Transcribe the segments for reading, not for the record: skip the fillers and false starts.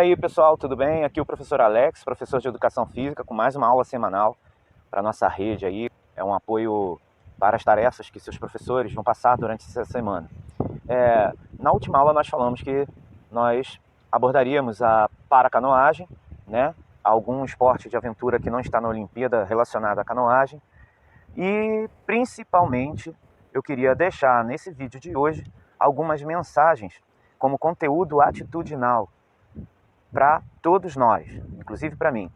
aí pessoal, tudo bem? Aqui é o professor Alex, professor de Educação Física, com mais uma aula semanal para a nossa rede aí. É um apoio para as tarefas que seus professores vão passar durante essa semana. Na última aula nós falamos que nós abordaríamos a paracanoagem, né? Algum esporte de aventura que não está na Olimpíada relacionado à canoagem. E principalmente eu queria deixar nesse vídeo de hoje algumas mensagens como conteúdo atitudinal para todos nós, inclusive para mim.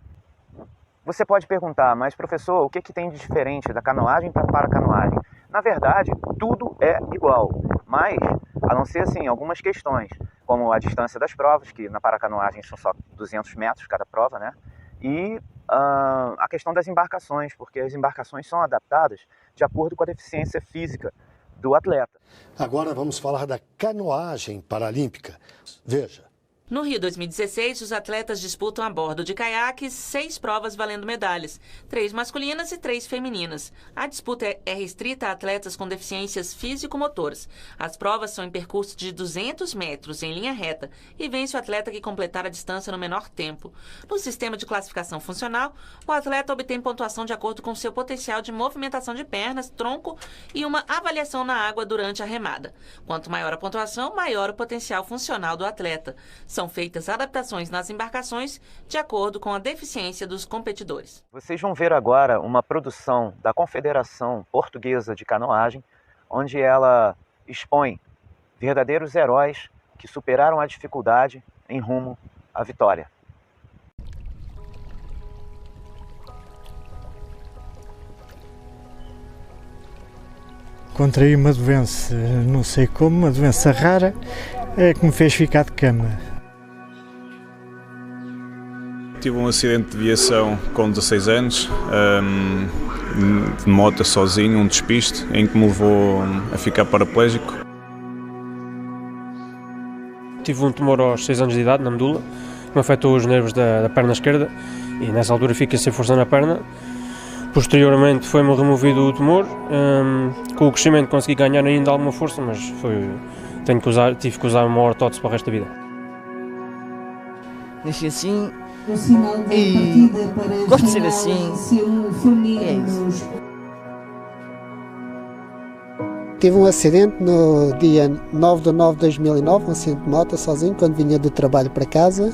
Você pode perguntar, mas professor, o que tem de diferente da canoagem para a paracanoagem? Na verdade, tudo é igual, mas a não ser assim, algumas questões, como a distância das provas, que na paracanoagem são só 200 metros cada prova, né? E a questão das embarcações, porque as embarcações são adaptadas de acordo com a deficiência física do atleta. Agora vamos falar da canoagem paralímpica. Veja. No Rio 2016, os atletas disputam a bordo de caiaques 6 provas valendo medalhas, 3 masculinas e 3 femininas. A disputa é restrita a atletas com deficiências físico-motoras. As provas são em percurso de 200 metros em linha reta e vence o atleta que completar a distância no menor tempo. No sistema de classificação funcional, o atleta obtém pontuação de acordo com seu potencial de movimentação de pernas, tronco e uma avaliação na água durante a remada. Quanto maior a pontuação, maior o potencial funcional do atleta. São feitas adaptações nas embarcações de acordo com a deficiência dos competidores. Vocês vão ver agora uma produção da Confederação Portuguesa de Canoagem, onde ela expõe verdadeiros heróis que superaram a dificuldade em rumo à vitória. Contraí uma doença, não sei como, uma doença rara, que me fez ficar de cama. Tive um acidente de viação com 16 anos, de moto sozinho, um despiste, em que me levou a ficar paraplégico. Tive um tumor aos 6 anos de idade, na medula, que me afetou os nervos da perna esquerda e nessa altura fiquei sem força na perna. Posteriormente foi-me removido o tumor, com o crescimento consegui ganhar ainda alguma força, mas tive que usar uma ortótese para o resto da vida. Nasci assim e gosto de ser assim, e é isso. Tive um acidente no dia 9 de 9 de 2009, um acidente de moto sozinho, quando vinha do trabalho para casa,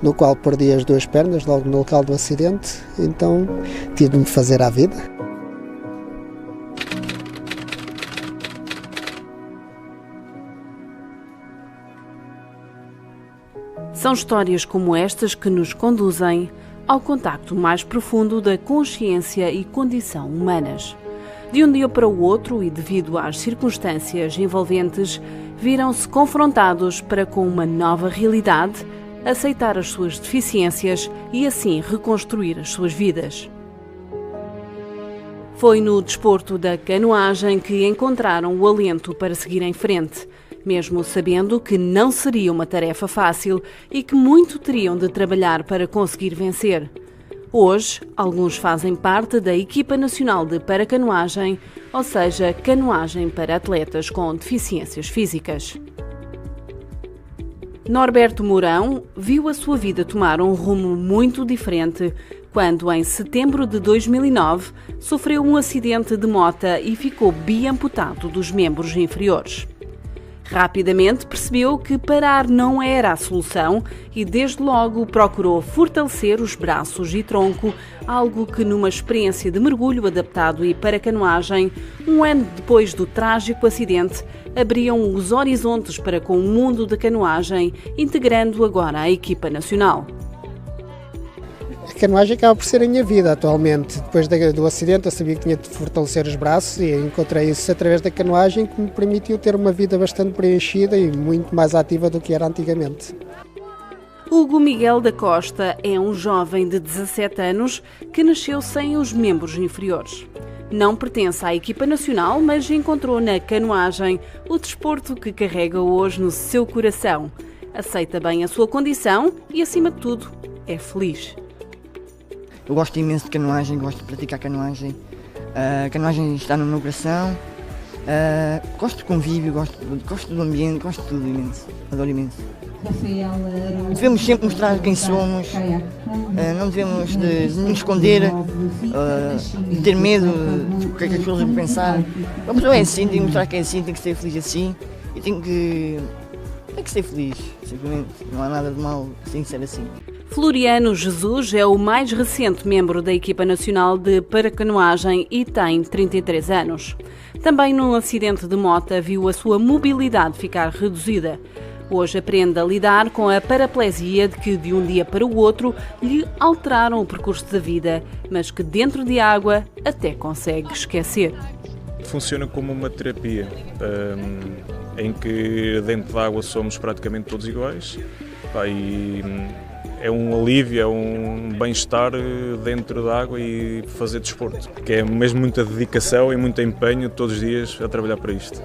no qual perdi as 2 pernas logo no local do acidente, então tive de me fazer à vida. São histórias como estas que nos conduzem ao contacto mais profundo da consciência e condição humanas. De um dia para o outro e devido às circunstâncias envolventes, viram-se confrontados para, com uma nova realidade, aceitar as suas deficiências e assim reconstruir as suas vidas. Foi no desporto da canoagem que encontraram o alento para seguir em frente, mesmo sabendo que não seria uma tarefa fácil e que muito teriam de trabalhar para conseguir vencer. Hoje, alguns fazem parte da equipa nacional de paracanoagem, ou seja, canoagem para atletas com deficiências físicas. Norberto Mourão viu a sua vida tomar um rumo muito diferente quando, em setembro de 2009, sofreu um acidente de moto e ficou biamputado dos membros inferiores. Rapidamente percebeu que parar não era a solução e desde logo procurou fortalecer os braços e tronco, algo que numa experiência de mergulho adaptado e paracanoagem, um ano depois do trágico acidente, abriam os horizontes para com o mundo da canoagem, integrando agora a equipa nacional. A canoagem acaba por ser a minha vida atualmente. Depois do acidente eu sabia que tinha de fortalecer os braços e encontrei isso através da canoagem, que me permitiu ter uma vida bastante preenchida e muito mais ativa do que era antigamente. Hugo Miguel da Costa é um jovem de 17 anos que nasceu sem os membros inferiores. Não pertence à equipa nacional, mas encontrou na canoagem o desporto que carrega hoje no seu coração. Aceita bem a sua condição e, acima de tudo, é feliz. Eu gosto imenso de canoagem, gosto de praticar canoagem. A canoagem está no meu coração. Gosto de convívio, gosto do ambiente, gosto de tudo imenso. Adoro imenso. Devemos sempre mostrar quem somos, não devemos de nos esconder, de ter medo do que é que as pessoas vão pensar. Uma pessoa é assim, tem que mostrar que é assim, tem que ser feliz assim e tem que ser feliz, simplesmente. Não há nada de mal sem ser assim. Floriano Jesus é o mais recente membro da equipa nacional de paracanoagem e tem 33 anos. Também num acidente de moto viu a sua mobilidade ficar reduzida. Hoje aprende a lidar com a paraplegia de que de um dia para o outro lhe alteraram o percurso da vida, mas que dentro de água até consegue esquecer. Funciona como uma terapia, em que dentro da água somos praticamente todos iguais. E é um alívio, é um bem-estar dentro da água e fazer desporto, que é mesmo muita dedicação e muito empenho todos os dias a trabalhar para isto.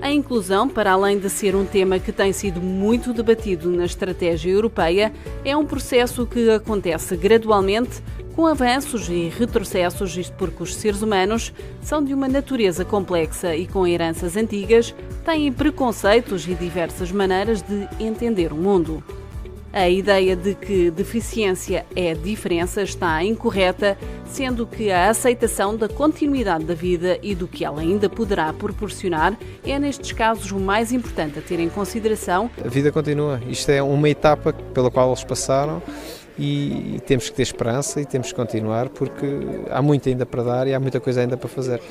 A inclusão, para além de ser um tema que tem sido muito debatido na estratégia europeia, é um processo que acontece gradualmente, com avanços e retrocessos, isto porque os seres humanos são de uma natureza complexa e com heranças antigas, têm preconceitos e diversas maneiras de entender o mundo. A ideia de que deficiência é diferença está incorreta, sendo que a aceitação da continuidade da vida e do que ela ainda poderá proporcionar é, nestes casos, o mais importante a ter em consideração. A vida continua. Isto é uma etapa pela qual eles passaram e temos que ter esperança e temos que continuar porque há muito ainda para dar e há muita coisa ainda para fazer.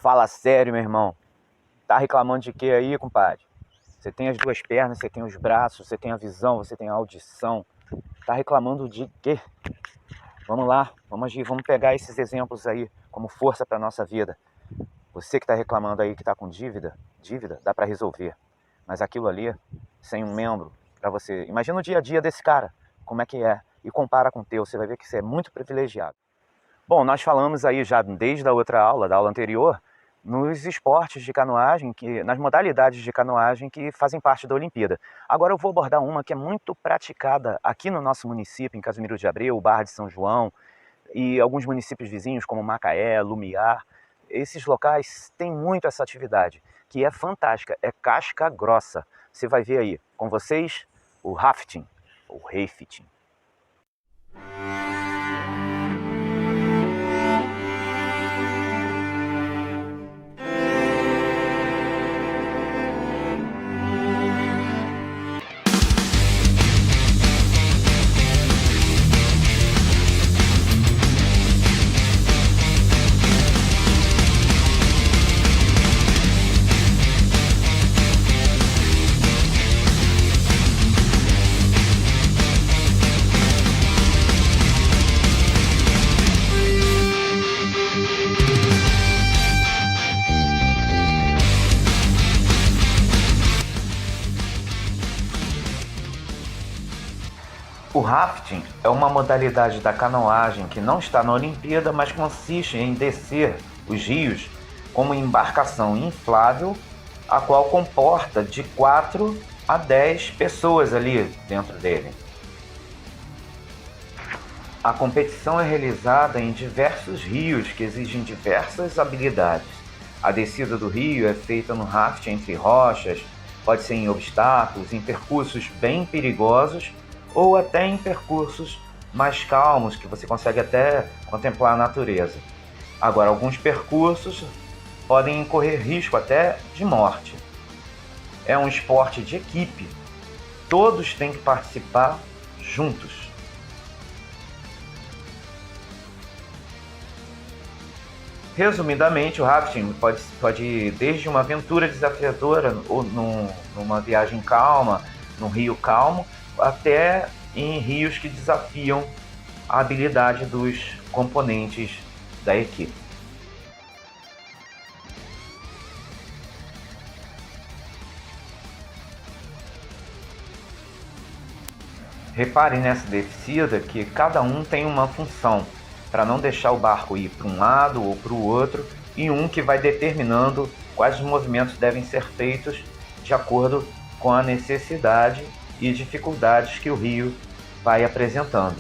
Fala sério, meu irmão. Tá reclamando de quê aí, compadre? Você tem as duas pernas, você tem os braços, você tem a visão, você tem a audição. Tá reclamando de quê? Vamos lá, vamos agir, vamos pegar esses exemplos aí como força para nossa vida. Você que tá reclamando aí que tá com dívida dá para resolver. Mas aquilo ali, sem um membro para você... Imagina o dia a dia desse cara, como é que é, e compara com o teu, você vai ver que você é muito privilegiado. Bom, nós falamos aí já desde a outra aula, da aula anterior, nos esportes de canoagem, nas modalidades de canoagem que fazem parte da Olimpíada. Agora eu vou abordar uma que é muito praticada aqui no nosso município, em Casimiro de Abreu, Barra de São João, e alguns municípios vizinhos como Macaé, Lumiar. Esses locais têm muito essa atividade, que é fantástica, é casca grossa. Você vai ver aí, com vocês, o rafting, ou rafting. O rafting é uma modalidade da canoagem que não está na Olimpíada, mas consiste em descer os rios com uma embarcação inflável, a qual comporta de 4 a 10 pessoas ali dentro dele. A competição é realizada em diversos rios que exigem diversas habilidades. A descida do rio é feita no rafting entre rochas, pode ser em obstáculos, em percursos bem perigosos, ou até em percursos mais calmos, que você consegue até contemplar a natureza. Agora, alguns percursos podem incorrer risco até de morte. É um esporte de equipe, todos têm que participar juntos. Resumidamente, o rafting pode ir desde uma aventura desafiadora, ou numa viagem calma, num rio calmo, até em rios que desafiam a habilidade dos componentes da equipe. Repare nessa descida que cada um tem uma função, para não deixar o barco ir para um lado ou para o outro, e um que vai determinando quais movimentos devem ser feitos de acordo com a necessidade e dificuldades que o rio vai apresentando.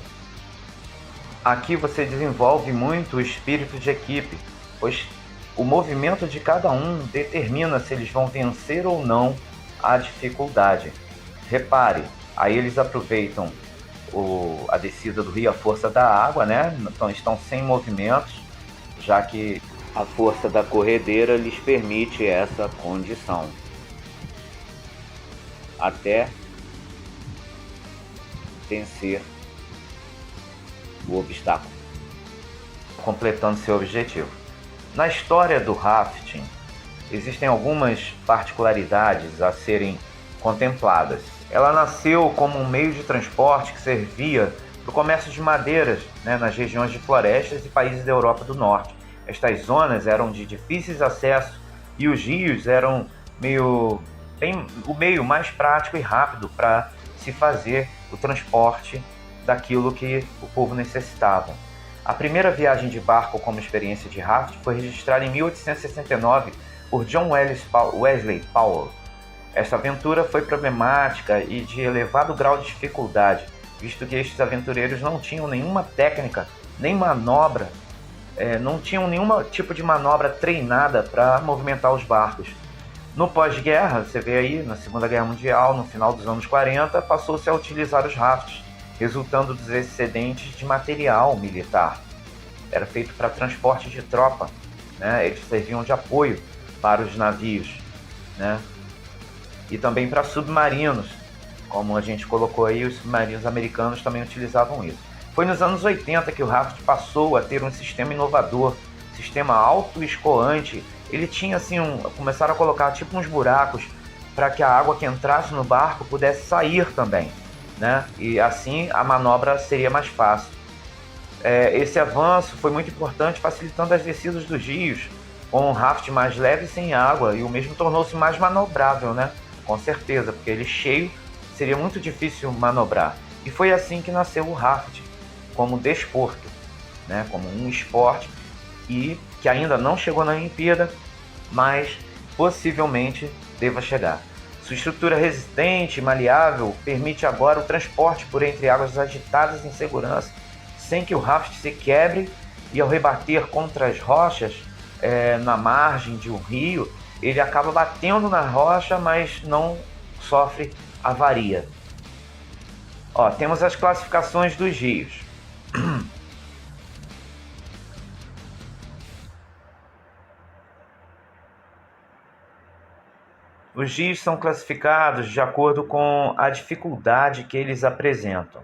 Aqui você desenvolve muito o espírito de equipe, pois o movimento de cada um determina se eles vão vencer ou não a dificuldade. Repare, aí eles aproveitam a descida do rio, a força da água, né? Então estão sem movimentos, já que a força da corredeira lhes permite essa condição. Até vencer o obstáculo, completando seu objetivo. Na história do rafting, existem algumas particularidades a serem contempladas. Ela nasceu como um meio de transporte que servia para o comércio de madeiras, né, nas regiões de florestas e países da Europa do Norte. Estas zonas eram de difíceis acessos e os rios eram o meio mais prático e rápido para se fazer o transporte daquilo que o povo necessitava. A primeira viagem de barco como experiência de rafting foi registrada em 1869 por John Wesley Powell. Esta aventura foi problemática e de elevado grau de dificuldade, visto que estes aventureiros não tinham nenhuma técnica, nem manobra, não tinham nenhum tipo de manobra treinada para movimentar os barcos. No pós-guerra, você vê aí, na Segunda Guerra Mundial, no final dos anos 40, passou-se a utilizar os rafts, resultando dos excedentes de material militar. Era feito para transporte de tropa, né? Eles serviam de apoio para os navios, né? E também para submarinos, como a gente colocou aí, os submarinos americanos também utilizavam isso. Foi nos anos 80 que o raft passou a ter um sistema inovador, sistema autoescoante. Ele tinha assim, começaram a colocar tipo uns buracos para que a água que entrasse no barco pudesse sair também, né? E assim a manobra seria mais fácil. Esse avanço foi muito importante, facilitando as descidas dos rios, com um raft mais leve e sem água, e o mesmo tornou-se mais manobrável, né? Com certeza, porque ele cheio seria muito difícil manobrar. E foi assim que nasceu o rafting, como desporto, né? Como um esporte, e que ainda não chegou na Olimpíada, mas possivelmente deva chegar. Sua estrutura resistente e maleável permite agora o transporte por entre águas agitadas em segurança, sem que o raft se quebre, e ao rebater contra as rochas na margem de um rio, ele acaba batendo na rocha, mas não sofre avaria. Temos as classificações dos rios. Os rios são classificados de acordo com a dificuldade que eles apresentam,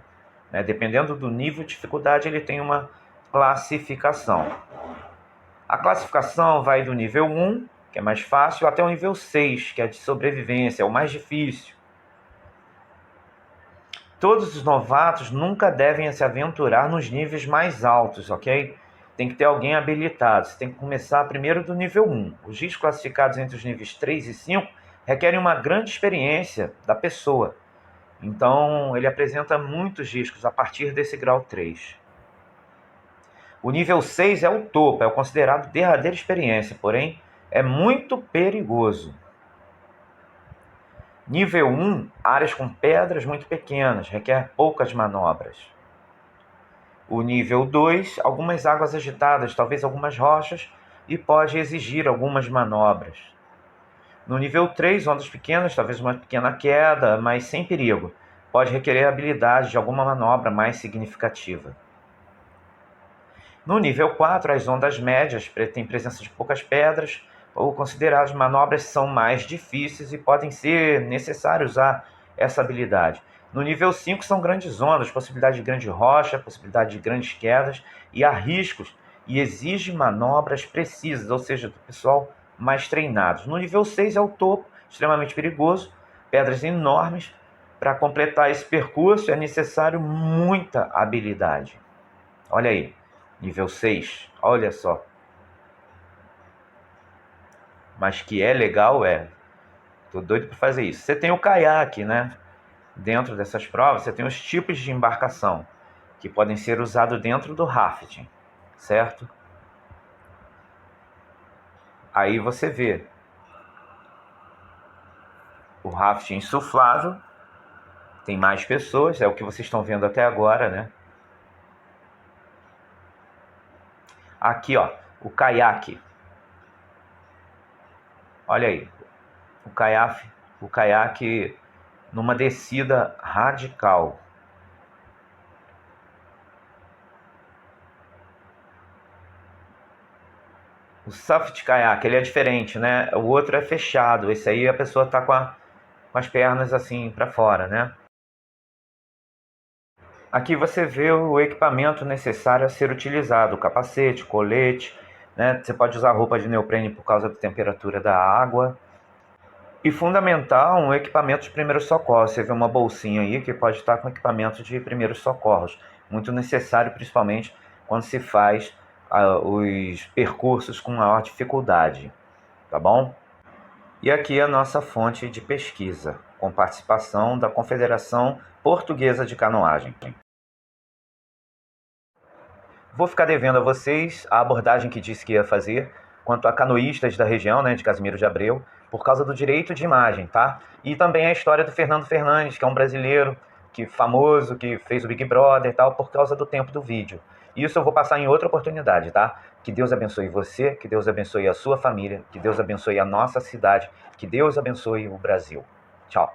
né? Dependendo do nível de dificuldade, ele tem uma classificação. A classificação vai do nível 1, que é mais fácil, até o nível 6, que é de sobrevivência, é o mais difícil. Todos os novatos nunca devem se aventurar nos níveis mais altos, ok? Tem que ter alguém habilitado. Você tem que começar primeiro do nível 1. Os rios classificados entre os níveis 3 e 5 requerem uma grande experiência da pessoa. Então, ele apresenta muitos riscos a partir desse grau 3. O nível 6 é o topo, é o considerado derradeira experiência, porém, é muito perigoso. Nível 1, áreas com pedras muito pequenas, requer poucas manobras. O nível 2, algumas águas agitadas, talvez algumas rochas, e pode exigir algumas manobras. No nível 3, ondas pequenas, talvez uma pequena queda, mas sem perigo. Pode requerer habilidade de alguma manobra mais significativa. No nível 4, as ondas médias têm presença de poucas pedras, ou consideradas manobras são mais difíceis e podem ser necessário usar essa habilidade. No nível 5 são grandes ondas, possibilidade de grande rocha, possibilidade de grandes quedas, e há riscos e exige manobras precisas, ou seja, do pessoal mais treinados. No nível 6 é o topo, extremamente perigoso, pedras enormes. Para completar esse percurso é necessário muita habilidade. Olha aí, nível 6, olha só. Mas que é legal, tô doido para fazer isso. Você tem o caiaque, né? dentro dessas provas, você tem os tipos de embarcação que podem ser usados dentro do rafting, certo? Aí você vê o rafting insuflável, tem mais pessoas, é o que vocês estão vendo até agora, né? Aqui, ó, o caiaque. Olha aí, o caiaque numa descida radical. O soft kayak, ele é diferente, né? O outro é fechado. Esse aí a pessoa tá com as pernas assim para fora, né? Aqui você vê o equipamento necessário a ser utilizado, o capacete, colete, né? Você pode usar roupa de neoprene por causa da temperatura da água. E fundamental, um equipamento de primeiros socorros. Você vê uma bolsinha aí que pode estar com equipamento de primeiros socorros. Muito necessário, principalmente quando se faz os percursos com maior dificuldade, tá bom? E aqui a nossa fonte de pesquisa, com participação da Confederação Portuguesa de Canoagem. Vou ficar devendo a vocês a abordagem que disse que ia fazer quanto a canoístas da região, né, de Casimiro de Abreu, por causa do direito de imagem, tá? E também a história do Fernando Fernandes, que é um brasileiro famoso, que fez o Big Brother e tal, por causa do tempo do vídeo. Isso eu vou passar em outra oportunidade, tá? Que Deus abençoe você, que Deus abençoe a sua família, que Deus abençoe a nossa cidade, que Deus abençoe o Brasil. Tchau.